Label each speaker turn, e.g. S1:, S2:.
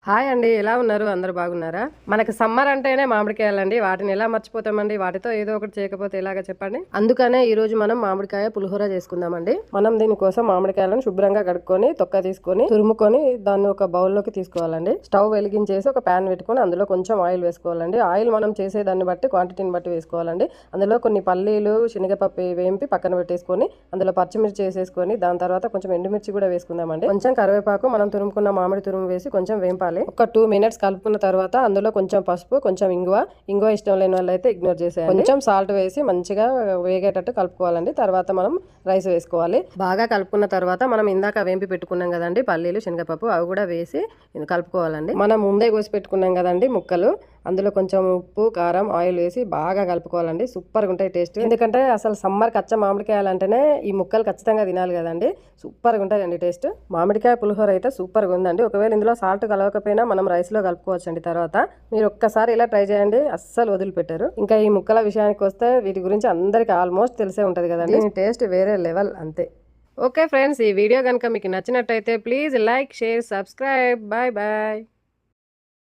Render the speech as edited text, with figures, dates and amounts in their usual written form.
S1: Hi అండి, ఎలా ఉన్నారు? అందరూ బాగున్నారా? మనకి సమ్మర్ అంటేనే మామిడికాయలండి. వాటిని ఎలా మర్చిపోతామండి? వాటితో ఏదో ఒకటి చేయకపోతే ఎలాగా చెప్పండి. అందుకనే ఈ రోజు మనం మామిడికాయ పులిహోర చేసుకుందామండి. మనం దీనికోసం మామిడికాయలను శుభ్రంగా కడుక్కొని తొక్క తీసుకొని తురుముకొని దాన్ని ఒక బౌల్లోకి తీసుకోవాలండి. స్టవ్ వెలిగించేసి ఒక ప్యాన్ పెట్టుకొని అందులో కొంచెం ఆయిల్ వేసుకోవాలండి. ఆయిల్ మనం చేసే దాన్ని బట్టి క్వాంటిటీని బట్టి వేసుకోవాలండి. అందులో కొన్ని పల్లీలు శనగపప్పు వేంపి పక్కన పెట్టేసుకొని అందులో పచ్చిమిర్చి వేసేసుకొని దాని తర్వాత కొంచెం ఎండుమిర్చి కూడా వేసుకుందామండి. కొంచెం కరివేపాకు, మనం తురుముకున్న మామిడి తురుము వేసి కొంచెం వేంపాలి. ఒక 2 మినిట్స్ కలుపుకున్న తర్వాత అందులో కొంచెం పసుపు, కొంచెం ఇంగువ ఇష్టం లేని వాళ్ళు అయితే ఇగ్నోర్ చేసేయండి. కొంచెం సాల్ట్ వేసి మంచిగా వేగేటట్టు కలుపుకోవాలండి. తర్వాత మనం రైస్ వేసుకోవాలి. బాగా కలుపుకున్న తర్వాత మనం ఇందాక వేంపి పెట్టుకున్నాం కదండి పల్లీలు శనగపప్పు, అవి కూడా వేసి కలుపుకోవాలండి. మనం ముందే కోసి పెట్టుకున్నాం కదండి ముక్కలు, అందులో కొంచెం ఉప్పు, కారం, ఆయిల్ వేసి బాగా కలుపుకోవాలండి. సూపర్గా ఉంటాయి టేస్ట్. ఎందుకంటే అసలు సమ్మర్ కచ్చ మామిడికాయలు అంటేనే ఈ ముక్కలు ఖచ్చితంగా తినాలి కదండి. సూపర్గా ఉంటాయండి టేస్ట్. మామిడికాయ పులిహోర అయితే సూపర్గా ఉందండి. ఒకవేళ ఇందులో సాల్ట్ కలవకపోయినా మనం రైస్లో కలుపుకోవచ్చండి. తర్వాత మీరు ఒక్కసారి ఇలా ట్రై చేయండి, అస్సలు వదిలిపెట్టారు. ఇంకా ఈ ముక్కల విషయానికి వస్తే వీటి గురించి అందరికీ ఆల్మోస్ట్ తెలిసే ఉంటుంది కదండి. దీని టేస్ట్ వేరే లెవెల్ అంతే. ఓకే ఫ్రెండ్స్, ఈ వీడియో కనుక మీకు నచ్చినట్టయితే please like, share, subscribe. Bye bye.